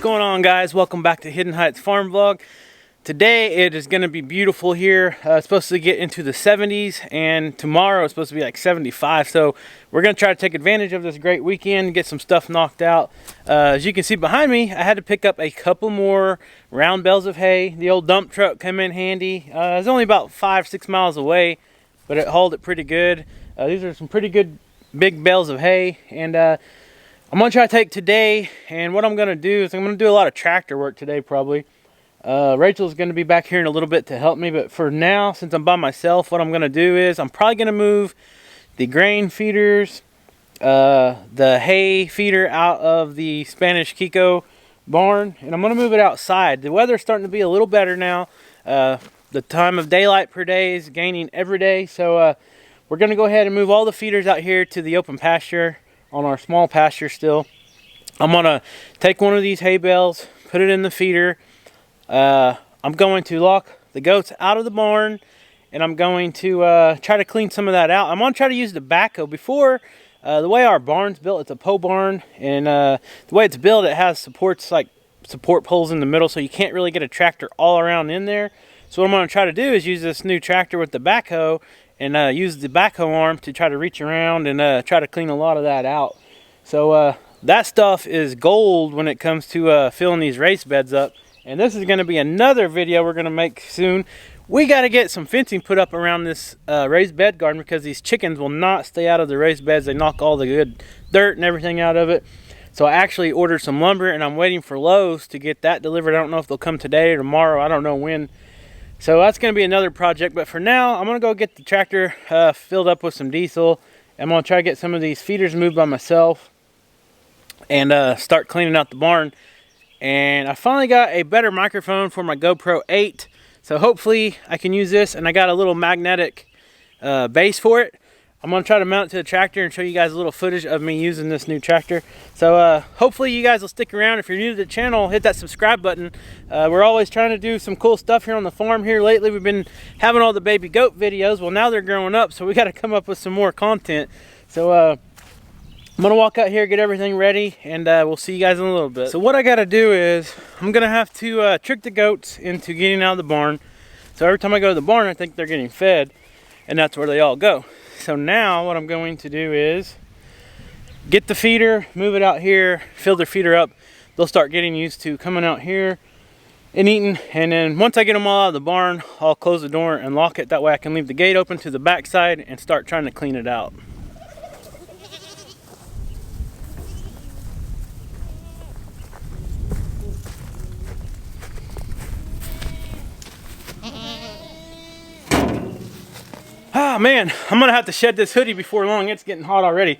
going on, guys? Welcome back to Hidden Heights Farm Vlog. Today it is going to be beautiful here. It's supposed to get into the 70s, and tomorrow it's supposed to be like 75. So we're going to try to take advantage of this great weekend, get some stuff knocked out. As you can see behind me, I had to pick up a couple more round bales of hay. The old dump truck came in handy. It's only about 5-6 miles away, but it hauled it pretty good. These are some pretty good big bales of hay, and I'm going to try to take today, and what I'm going to do is I'm going to do a lot of tractor work today probably. Rachel's going to be back here in a little bit to help me, but for now, since I'm by myself, what I'm going to do is I'm probably going to move the grain feeders, the hay feeder out of the Spanish Kiko barn, and I'm going to move it outside. The weather's starting to be a little better now. The time of daylight per day is gaining every day, so we're going to go ahead and move all the feeders out here to the open pasture on our small pasture still. I'm going to take one of these hay bales, put it in the feeder. I'm going to lock the goats out of the barn, and I'm going to try to clean some of that out. I'm going to try to use the backhoe. Before, the way our barn's built, it's a pole barn, and the way it's built, it has supports, like support poles in the middle, so you can't really get a tractor all around in there. So what I'm going to try to do is use this new tractor with the backhoe, and use the backhoe arm to try to reach around and try to clean a lot of that out. So that stuff is gold when it comes to filling these raised beds up. And this is going to be another video we're going to make soon. We got to get some fencing put up around this raised bed garden, because these chickens will not stay out of the raised beds. They knock all the good dirt and everything out of it. So I actually ordered some lumber, and I'm waiting for Lowe's to get that delivered. I don't know if they'll come today or tomorrow. I don't know when. So that's going to be another project. But for now, I'm going to go get the tractor filled up with some diesel. I'm going to try to get some of these feeders moved by myself and start cleaning out the barn. And I finally got a better microphone for my GoPro 8. So hopefully I can use this. And I got a little magnetic base for it. I'm going to try to mount it to the tractor and show you guys a little footage of me using this new tractor. So hopefully you guys will stick around. If you're new to the channel, hit that subscribe button. We're always trying to do some cool stuff here on the farm here. Lately we've been having all the baby goat videos. Well, now they're growing up, so we got to come up with some more content. So I'm going to walk out here, get everything ready, and we'll see you guys in a little bit. So what I got to do is I'm going to have to trick the goats into getting out of the barn. So every time I go to the barn, I think they're getting fed, and that's where they all go. So now what I'm going to do is get the feeder, move it out here, fill their feeder up. They'll start getting used to coming out here and eating. And then once I get them all out of the barn, I'll close the door and lock it. That way I can leave the gate open to the back side and start trying to clean it out. Ah, man, I'm gonna have to shed this hoodie before long. It's getting hot already.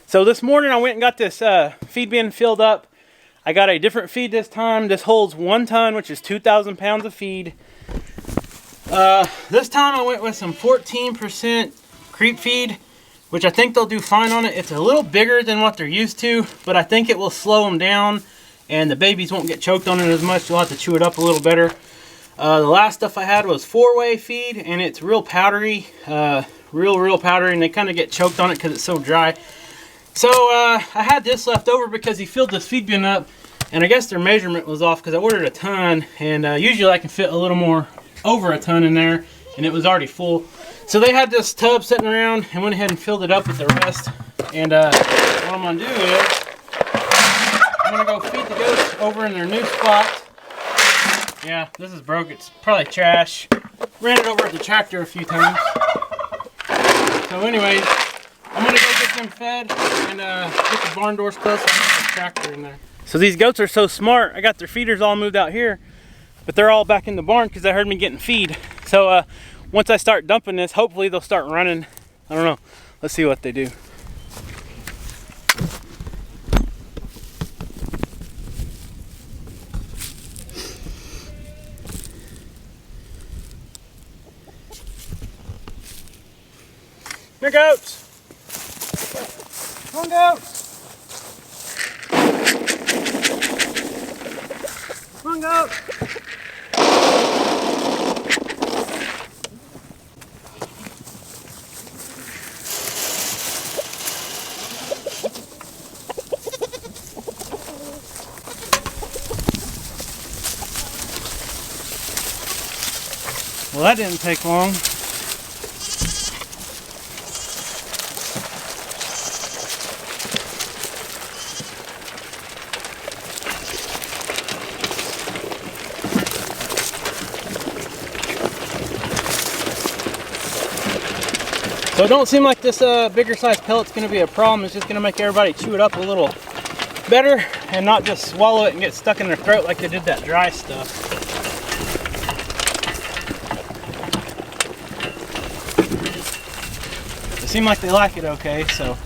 So this morning I went and got this feed bin filled up. I got a different feed this time. This holds 1 ton, which is 2,000 pounds of feed. This time I went with some 14% creep feed, which I think they'll do fine on it. It's a little bigger than what they're used to, but I think it will slow them down and the babies won't get choked on it as much. You'll have to chew it up a little better. The last stuff I had was 4-way feed, and it's real powdery, real powdery, and they kind of get choked on it because it's so dry. So I had this left over because he filled this feed bin up, and I guess their measurement was off because I ordered a ton, and usually I can fit a little more, over a ton in there, and it was already full. So they had this tub sitting around and went ahead and filled it up with the rest. And what I'm going to do is I'm going to go feed the goats over in their new spot. Yeah, this is broke. It's probably trash. Ran it over at the tractor a few times. So anyways, I'm going to go get them fed and get the barn doors closed so I can get the tractor in there. So these goats are so smart. I got their feeders all moved out here, but they're all back in the barn because they heard me getting feed. So once I start dumping this, hopefully they'll start running. I don't know. Let's see what they do. Here goats! Come on, goats! Come on, goats! Well, that didn't take long. So it don't seem like this bigger size pellet's going to be a problem. It's just going to make everybody chew it up a little better and not just swallow it and get stuck in their throat like they did that dry stuff. It seemed like they like it okay, so.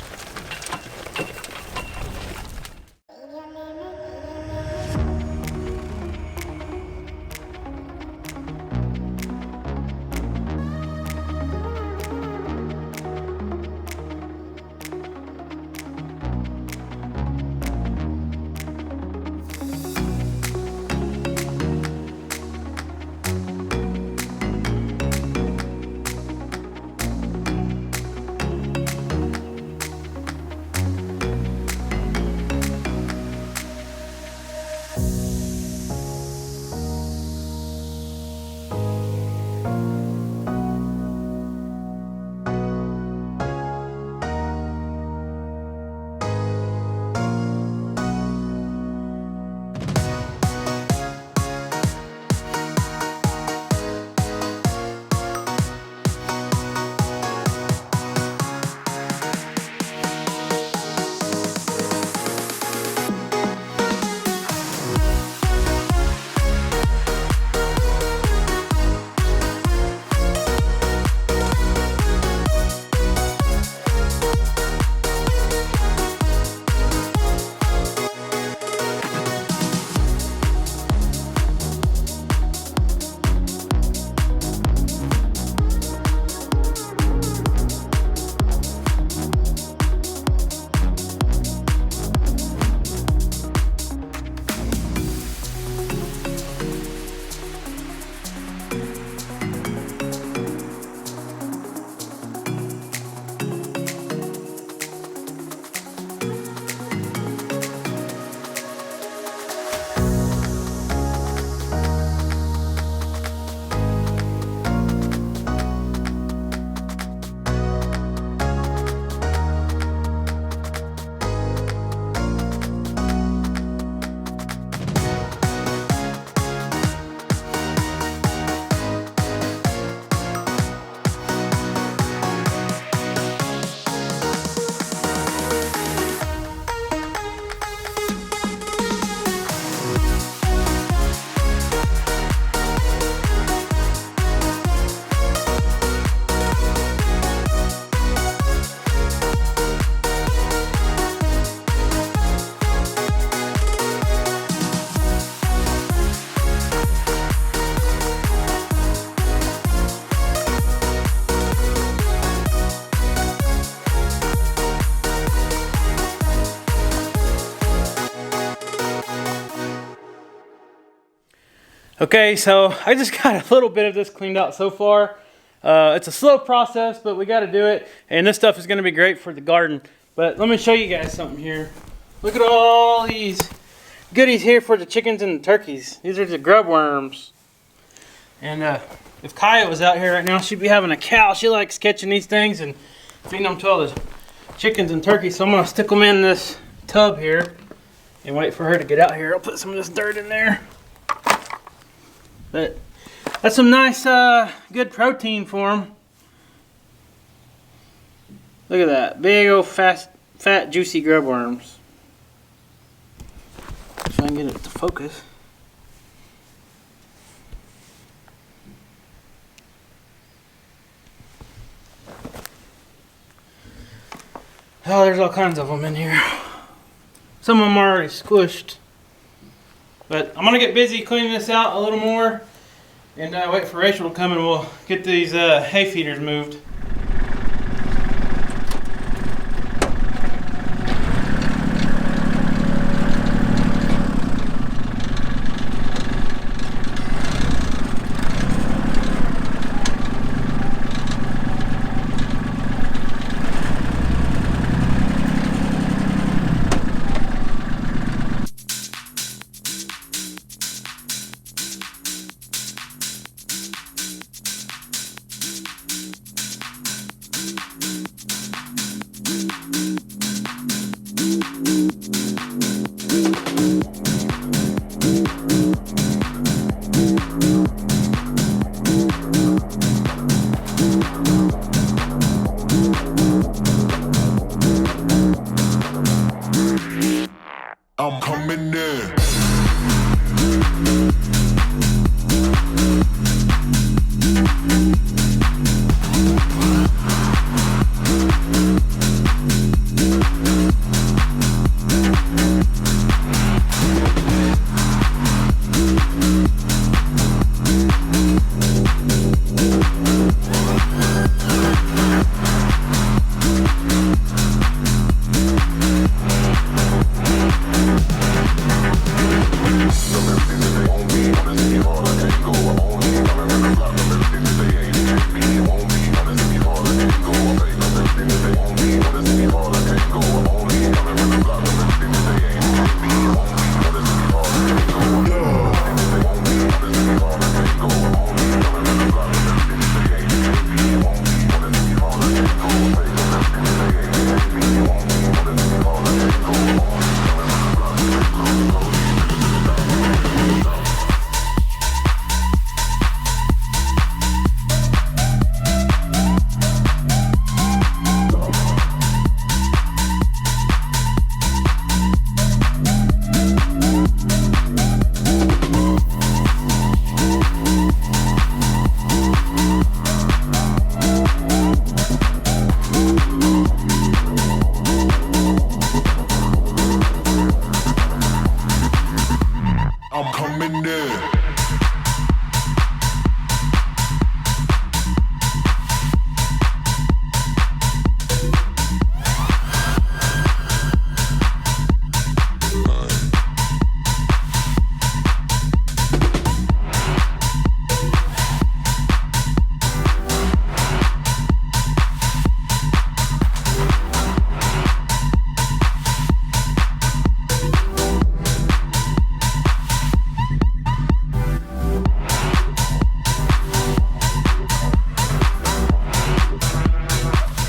Okay, so I just got a little bit of this cleaned out so far. It's a slow process, but we got to do it. And this stuff is going to be great for the garden. But let me show you guys something here. Look at all these goodies here for the chickens and the turkeys. These are the grub worms. And if Kaya was out here right now, she'd be having a cow. She likes catching these things and feeding them to all the chickens and turkeys. So I'm going to stick them in this tub here and wait for her to get out here. I'll put some of this dirt in there. But that's some nice, good protein for them. Look at that. Big old fat, juicy grub worms. If I can get it to focus. Oh, there's all kinds of them in here. Some of them are already squished. But I'm going to get busy cleaning this out a little more and wait for Rachel to come and we'll get these hay feeders moved.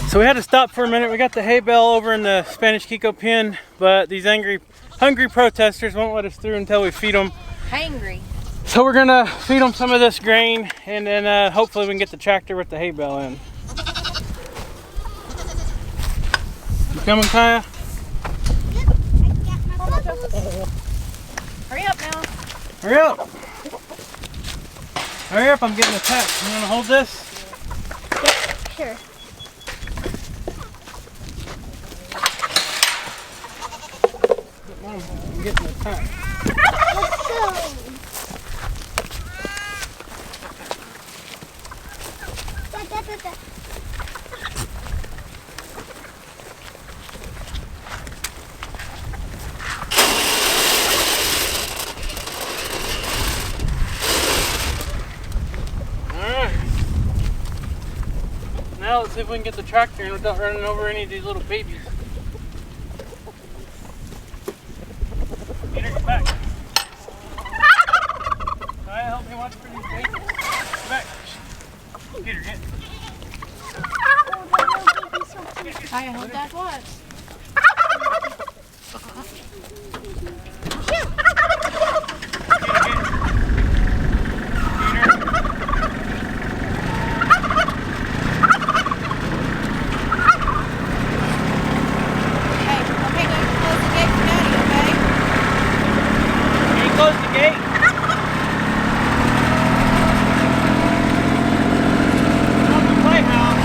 So we had to stop for a minute. We got the hay bale over in the Spanish Kiko pen, but these hungry protesters won't let us through until we feed them. Hangry. So we're gonna feed them some of this grain, and then hopefully we can get the tractor with the hay bale in. You coming, Kaya? Hurry up now. Hurry up! Hurry up, I'm getting attacked. You wanna hold this? Yeah, sure. Mom, I'm getting attacked. Let's go. Da. Alright. Now let's see if we can get the tractor in without running over any of these little babies. Get her back. Kaya, help me watch for these babies. Get back. Get her, get. I hold that watch. Close the gate. Off the playhouse.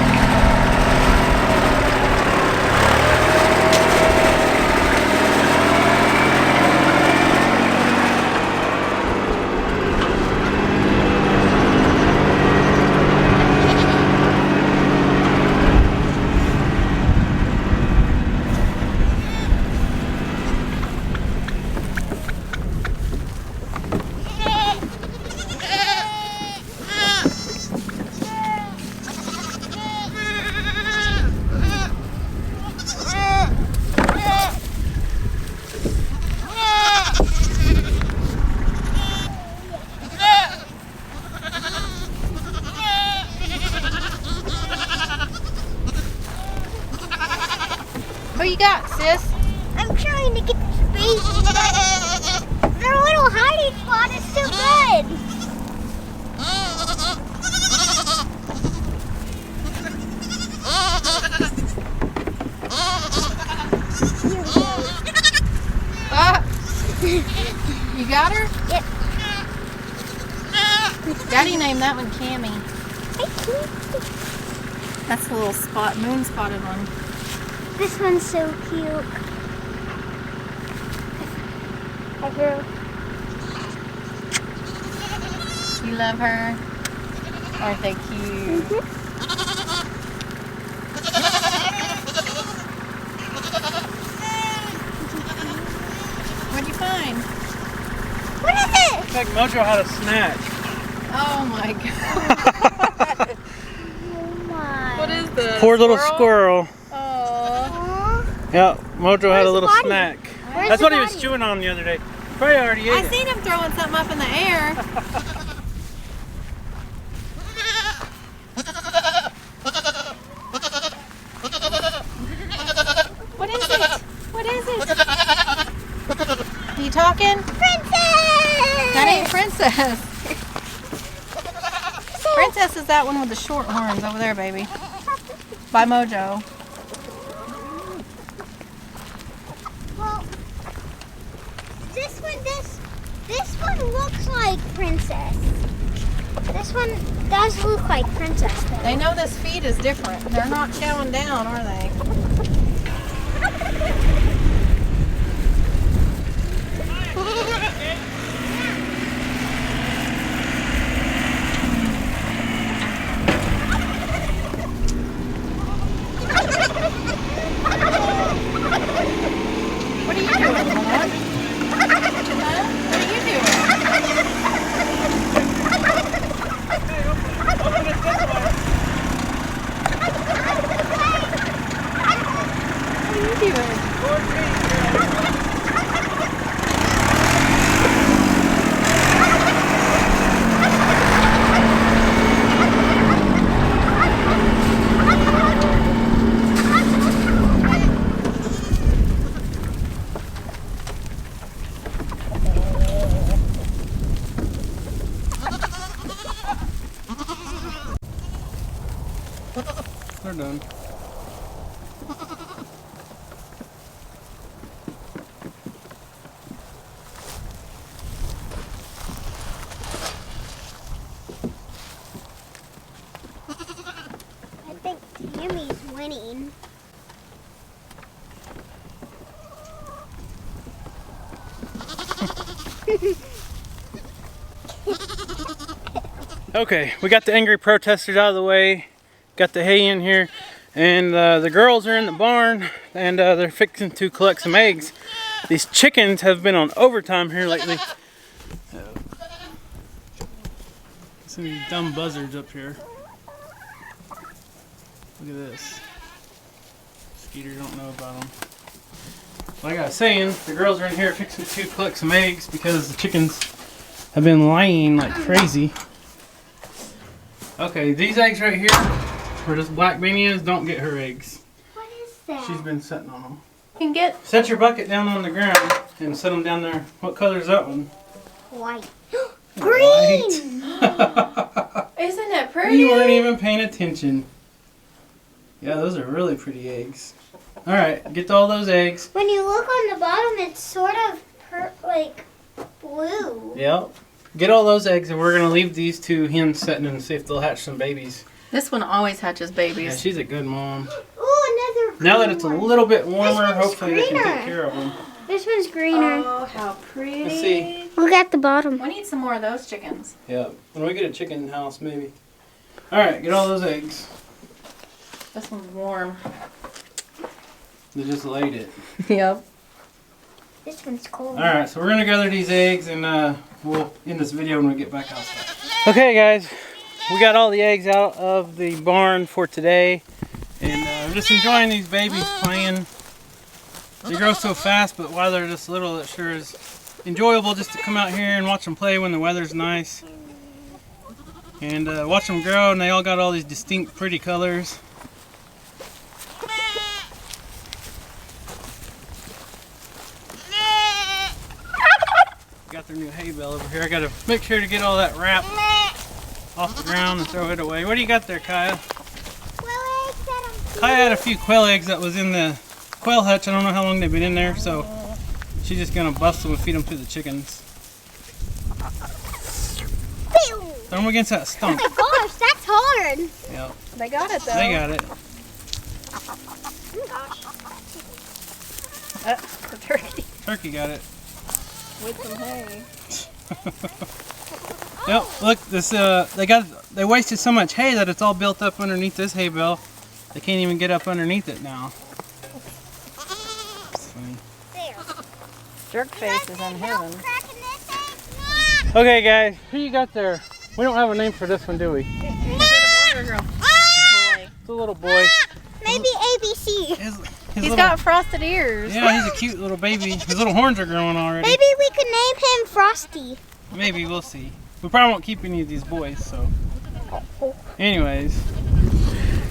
Who you got, sis? I'm trying to get this baby, but their little hiding spot is so good. You got her? Yep. Daddy named that one Cammy. That's a little spot, moon spotted one. This one's so cute. Hi, girl. You love her? Aren't they cute? What'd you find? What is it? Looks like Mojo had a snatch. Oh my god. Oh my. What is this? Poor little squirrel. Oh. Yeah, Mojo had a little the body? snack. Where's That's the what he was body? chewing on the other day. Probably already I ate it. seen him throwing something up in the air. What is it? What is it? Are you talking? Princess! That ain't Princess. Princess is that one with the short horns over there, baby. By Mojo. Well, this one looks like Princess. This one does look like Princess though. They know this feed is different. They're not chowing down, are they? What are you doing, Mom? Huh? What are you doing? Open it this way. What are you doing? I think Tammy's winning. Okay, we got the angry protesters out of the way. Got the hay in here. And the girls are in the barn. And they're fixing to collect some eggs. These chickens have been on overtime here lately. Some of these dumb buzzards up here. Look at this. Skeeter don't know about them. Like I was saying, the girls are in here fixing to collect some eggs because the chickens have been laying like crazy. Okay, these eggs right here, where this black beanie is, don't get her eggs. What is that? She's been sitting on them. You can get. Set your bucket down on the ground and set them down there. What color is that one? White. Green! Isn't it pretty? You weren't even paying attention. Yeah, those are really pretty eggs. Alright, get all those eggs. When you look on the bottom, it's sort of like blue. Yep. Get all those eggs, and we're going to leave these two hens sitting and see if they'll hatch some babies. This one always hatches babies. Yeah, she's a good mom. Ooh, another Now that it's a little bit warmer, one's hopefully they can greener. take care of them. This one's greener. Oh, how pretty. Let's see. Look at the bottom. We need some more of those chickens. Yeah, when we get a chicken house, maybe. Alright, get all those eggs. This one's warm. They just laid it. Yep. This one's cold. Alright, so we're going to gather these eggs and we'll end this video when we get back outside. Okay guys, we got all the eggs out of the barn for today. And we're just enjoying these babies playing. They grow so fast, but while they're just little, it sure is enjoyable just to come out here and watch them play when the weather's nice. And watch them grow, and they all got all these distinct pretty colors. Got their new hay bale over here. I gotta make sure to get all that wrap off the ground and throw it away. What do you got there, Kaya? Quail eggs that I'm Kaya had a few quail eggs that was in the quail hutch. I don't know how long they've been in there, so she's just gonna bust them and feed them to the chickens. Throw them against that Oh stump. my gosh, that's hard. Yep, They got it though. they got it. Oh gosh. The turkey Turkey got it. with some hay. Yep, look, this they wasted so much hay that it's all built up underneath this hay bale. They can't even get up underneath it now. It's funny. There. Jerk face is in heaven. Cracking this egg. Okay guys, who you got there? We don't have a name for this one, do we? Is it a boy or a girl? Boy. It's a little boy. Maybe ABC. He's got frosted ears. Yeah, he's a cute little baby. His little horns are growing already. Maybe we could name him Frosty. Maybe, we'll see. We probably won't keep any of these boys, so. Anyways.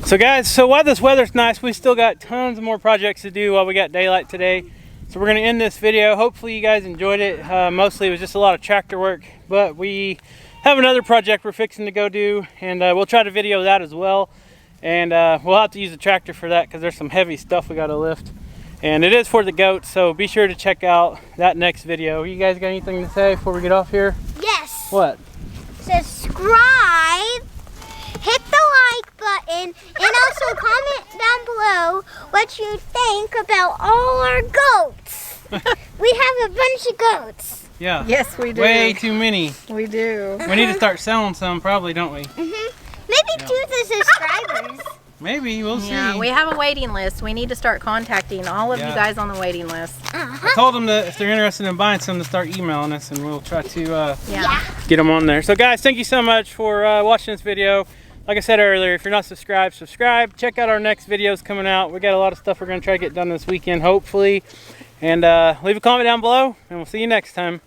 So guys, while this weather's nice, we still got tons of more projects to do while we got daylight today. So we're going to end this video. Hopefully you guys enjoyed it. Mostly it was just a lot of tractor work, but we have another project we're fixing to go do, and we'll try to video that as well. And we'll have to use the tractor for that because there's some heavy stuff we got to lift. And it is for the goats, so be sure to check out that next video. You guys got anything to say before we get off here? Yes. What? Subscribe, hit the like button, and also comment down below what you think about all our goats. We have a bunch of goats. Yeah. Yes, we do. Way too many. We do. We need to start selling some, probably, don't we? Maybe to the subscribers. Maybe, we'll see. Yeah, we have a waiting list. We need to start contacting all of you guys on the waiting list. I told them that if they're interested in buying some to start emailing us, and we'll try to Yeah. get them on there. So guys, thank you so much for watching this video. Like I said earlier, if you're not subscribed, subscribe. Check out our next videos coming out. We got a lot of stuff we're going to try to get done this weekend, hopefully. And leave a comment down below, and we'll see you next time.